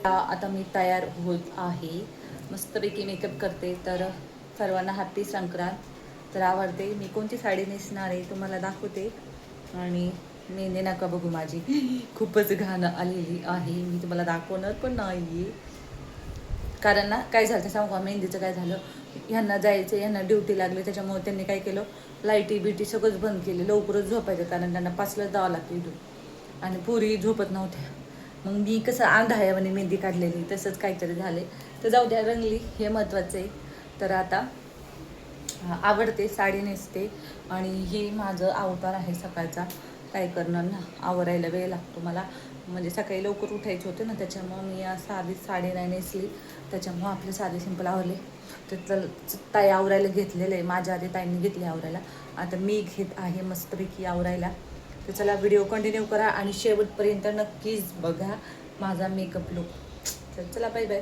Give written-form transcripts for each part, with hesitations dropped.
आता मी तयार होत आहे, मस्तपैकी मेकअप करते. तर सर्वांना हॅपी संक्रांत. तर आवडते मी कोणती साडी नेसणार आहे तुम्हाला दाखवते. आणि मेहंदी नका बघू माझी खूपच घाण आलेली आहे, मी तुम्हाला दाखवणार पण नाही. कारण ना काय झालं सांगू का, मेहंदीचं काय झालं, ह्यांना जायचं, ह्यांना ड्युटी लागली, त्याच्यामुळे त्यांनी काय केलं, लाईटी बिटी सगळंच बंद केले. लवकरच झोपायचं कारण त्यांना 5लाच जावं लागतं इथून, आणि पोरी झोपत नव्हत्या. मग मी कसं आंधळ्यावानी मेहंदी काढलेली, तसंच काहीतरी झाले. तर जाऊ द्या, रंगली हे महत्त्वाचं आहे. तर आता आवडते, साडी नेसते. आणि हे माझं अवतार आहे सकाळचा. काय करणार ना, आवरायला वेळ लागतो मला, म्हणजे सकाळी लवकर उठायचं होतं ना, त्याच्यामुळं मी साधी साडी नाही नेसली. त्याच्यामुळं आपले साधे सिंपल आवरले. तर ताई आवरायला घेतलेलं आहे, माझ्या आधी ताईंनी घेतले आवरायला. आता मी घेत आहे मस्तपैकी आवरायला. तर चला, व्हिडिओ कंटिन्यू करा आणि शेवटपर्यंत नक्कीच बघा माझा मेकअप लुक. तर चला, बाय बाय.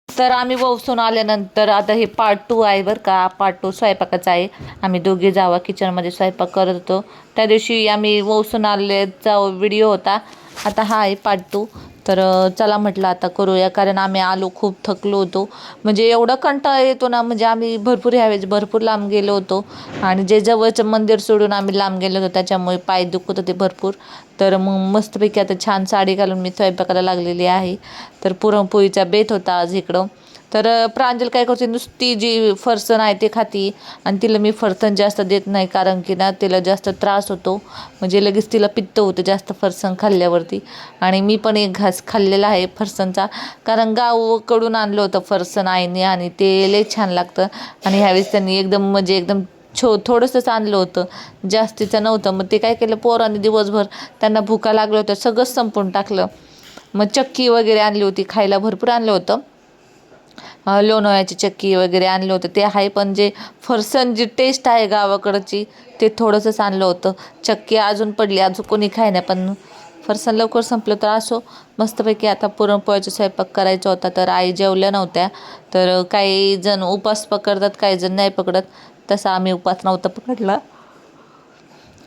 तर आम्ही वसून आल्यानंतर आता हे पार्ट 2 आहे बरं का. पार्ट 2 स्वयंपाकाचा आहे. आम्ही दोघे जावा किचनमध्ये स्वयंपाक करत होतो. त्या दिवशी आम्ही वसून आल्याचा व्हिडिओ होता. आता हा आहे पार्ट 2. तर चला म्हटलं आता करूया, कारण आम्ही आलो खूप थकलो होतो. म्हणजे एवढा कंटाळा येतो ना, म्हणजे आम्ही भरपूर ह्यावेळेस भरपूर लांब गेलो होतो. आणि जे जवळचं मंदिर सोडून आम्ही लांब गेलो होतो, त्याच्यामुळे पाय दुखत होते भरपूर. तर मग मस्तपैकी आता छान साडी घालून मी स्वयंपाकाला लागलेली आहे. तर पुरणपोळीचा बेत होता आज इकडं. तर प्रांजल काय करते, नुसती जी फरसाण आहे ते खाती. आणि तिला मी फरसाण जास्त देत नाही, कारण की ना तिला जास्त त्रास होतो. म्हणजे लगेच तिला पित्त होतं जास्त फरसाण खाल्ल्यावरती. आणि मी पण एक घास खाल्लेला आहे फरसाणचा, कारण गावाकडून आणलं होतं फरसाण आईने, आणि ते लय छान लागतं. आणि ह्यावेळेस त्यांनी एकदम थोडंसंच आणलं होतं, जास्तीचं नव्हतं. मग ते काय केलं, पोरांनी दिवसभर त्यांना भुका लागल्या होत्या, सगळंच संपवून टाकलं. मग चक्की वगैरे आणली होती खायला, भरपूर आणलं होतं. लोणवळ्याची चक्की वगैरे आणलं होतं ते आहे, पण जे फरसाण जी टेस्ट आहे गावाकडची, ते थोडंसंच आणलं होतं. चक्की अजून पडली, अजून कोणी खाय नाही, पण फरसाण लवकर संपलं. तर असो, मस्तपैकी आता पुरणपोळ्याचा स्वयंपाक करायचा होता. तर आई जेवल्या नव्हत्या. तर काही जण उपास पकडतात, काही जण नाही पकडत. तसा आम्ही उपास नव्हता पकडला.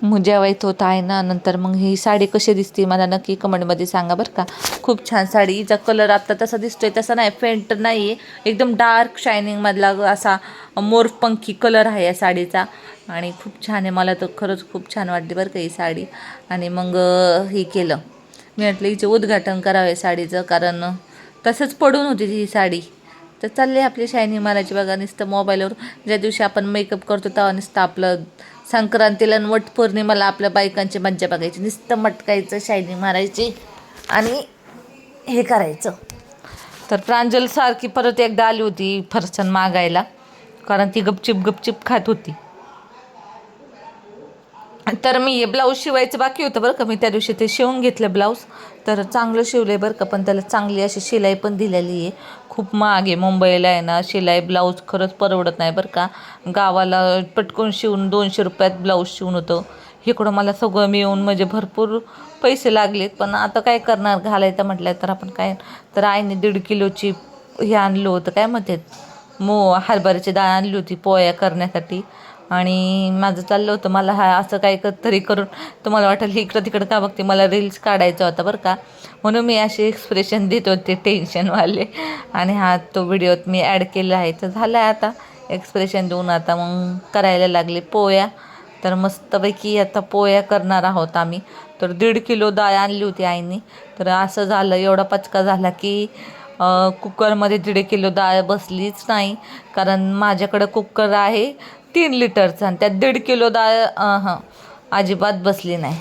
मग जेवायचं होतं आहे ना. नंतर मग ही साडी कशी दिसते मला नक्की कमेंटमध्ये सांगा बरं का. खूप छान साडी, हिचा कलर आत्ता तसा दिसतोय तसा नाही, फेंट नाही आहे, एकदम डार्क शायनिंगमधला असा मोरपंखी कलर आहे या साडीचा. आणि खूप छान आहे, मला तर खरंच खूप छान वाटते बरं का ही साडी. आणि मग हे केलं, मी म्हटलं हिचं उद्घाटन करावं साडीचं, कारण तसंच पडून होती ही साडी. तर चालले आपली शायनिंग मारायची बघा. नुसतं मोबाईलवर ज्या दिवशी आपण मेकअप करतो तेव्हा नुसतं आपलं संक्रांतीला आणि वटपौर्णिमेला आपल्या बायकांची मज्जा बघायची, नुसतं मटकायचं, शायनिंग मारायची आणि हे करायचं. तर प्रांजल सारखी परत एकदा आली होती फरसाण मागायला, कारण ती गपचिप खात होती. तर मी हे ब्लाऊज शिवायचं बाकी होतं बरं का, मी त्या दिवशी ते शिवून घेतलं ब्लाऊज. तर चांगलं शिवलं आहे बरं का, पण त्याला चांगली अशी शिलाई पण दिलेली आहे. खूप महाग आहे मुंबईला आहे ना शिलाई, ब्लाऊज खरंच परवडत नाही बरं का. गावाला पटकन शिवून 200 रुपयात ब्लाऊज शिवून होतं. इकडं मला सगळं मिळून म्हणजे भरपूर पैसे लागलेत, पण आता काय करणार, घालायचं म्हटलं तर आपण काय. तर आईने 1.5 किलोची हे आणलं होतं, काय म्हणतात, हरभऱ्याची डाळ आणली होती पोळ्या करण्यासाठी. आणि माझं चाललं होतं, मला हा असं काय तरी करून तुम्हाला वाटेल इकडं तिकडं का बघते, मला रील्स काढायचा होता बरं का. म्हणून मी असे एक्सप्रेशन देत होते टेन्शनवाले. आणि हा तो व्हिडिओत मी ॲड केला आहे. तर झालं आहे आता एक्सप्रेशन देऊन, आता मग करायला लागले पोळ्या. तर मस्तपैकी आता पोळ्या करणार आहोत आम्ही. तर 1.5 किलो डाळ आणली होती आईने. तर असं झालं, एवढा पचका झाला की कुकरमध्ये 1.5 किलो डाळ बसलीच नाही, कारण माझ्याकडं कुकर आहे 3 लिटरचा, आणि त्यात 1.5 किलो डाळ अजिबात बसली नाही.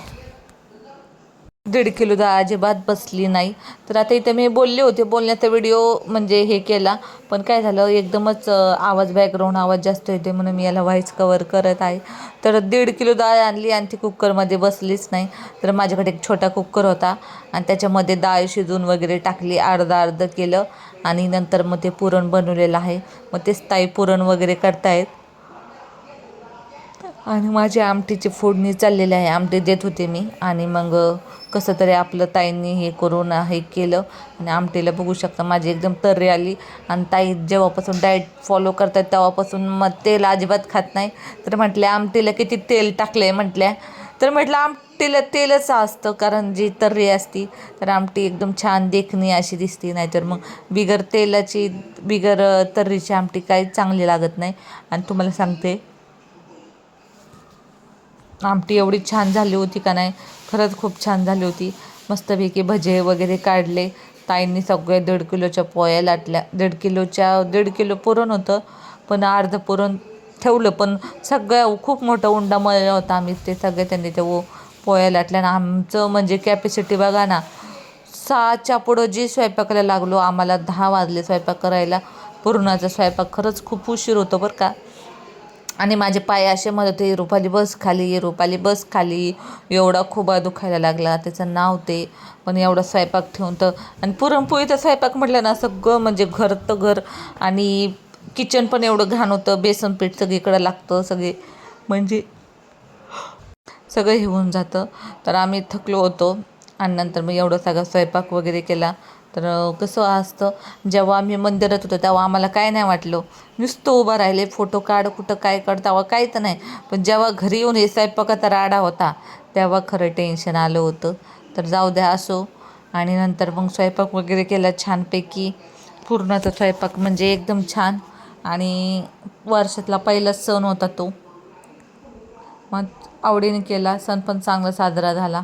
1.5 किलो डाळ अजिबात बसली नाही. तर आता इथं मी बोलले होते, बोलण्याचा व्हिडिओ म्हणजे हे केला, पण काय झालं, एकदमच आवाज, बॅकग्राऊंड आवाज जास्त येते, म्हणून मी याला व्हॉईस कवर करत आहे. तर 1.5 किलो डाळ आणली आणि ती कुकरमध्ये बसलीच नाही. तर माझ्याकडे एक छोटा कुकर होता, आणि त्याच्यामध्ये डाळ शिजवून वगैरे टाकली, अर्धं केलं. आणि नंतर मग ते पुरण बनवलेलं आहे. मग तेच ताई पुरण वगैरे करतायत. आणि माझी आमटीची फोडणी चाललेली आहे, आमटी देत होते मी. आणि मग कसं तरी आपलं ताईंनी हे करून हे केलं. आणि आमटीला बघू शकता माझी एकदम तर्री आली. आणि ताई जेव्हापासून डाएट फॉलो करतात तेव्हापासून मग तेल अजिबात खात नाही. तर म्हटल्या आमटीला किती तेल टाकलं आहे म्हटल्या. तर म्हटलं आमटीला तेलच असतं, कारण जी तर्री असती तर आमटी एकदम छान देखणी अशी दिसते, नाहीतर मग बिगर तर्रीची आमटी काही चांगली लागत नाही. आणि तुम्हाला सांगते, आमटी एवढी छान झाली होती का नाही, खरंच खूप छान झाली होती. मस्तपैकी भजे वगैरे काढले. ताईंनी सगळे 1.5 किलोच्या पोळ्या लाटल्या. 1.5 किलो पुरण होतं, पण अर्ध पुरण ठेवलं. पण सगळ्या खूप मोठा उंडा मळला होता आम्ही, ते सगळे त्यांनी ते पोळ्या लाटल्या. आणि आमचं म्हणजे कॅपॅसिटी बघा ना, 6च्या पुढं जी स्वयंपाकाला लागलो, आम्हाला 10 वाजले स्वयंपाक करायला. पुरणाचा स्वयंपाक खरंच खूप उशीर होतो बरं का. आणि माझे पाय असे म्हणत होते, रुपाली बस खाली, रुपाली बस खाली. एवढा खुबा दुखायला लागला, त्याचं नाव ते. पण एवढा स्वयंपाक ठेवून तर, आणि पुरणपोळीचा स्वयंपाक म्हटलं ना, सगळं म्हणजे घर तर घर, आणि किचन पण एवढं घाण होतं. बेसन पीठ सगळीकडं लागतं, म्हणजे सगळं हे होऊन जातं. तर आम्ही थकलो होतो. आणि नंतर मग एवढं सगळं स्वयंपाक वगैरे केला. तर कसं असतं, जेव्हा आम्ही मंदिरात होतो तेव्हा आम्हाला काय नाही वाटलं, नुसतं उभं राहिले, फोटो काढ, कुठं काय काढ, तेव्हा काही तर नाही. पण जेव्हा घरी येऊन हे स्वयंपाकाचा राडा होता, तेव्हा खरं टेन्शन आलं होतं. तर जाऊ द्या, असो. आणि नंतर मग स्वयंपाक वगैरे केला छानपैकी. पुरणाचा स्वयंपाक म्हणजे एकदम छान. आणि वर्षातला पहिलाच सण होता तो, मग आवडीने केला. सण पण चांगला साजरा झाला.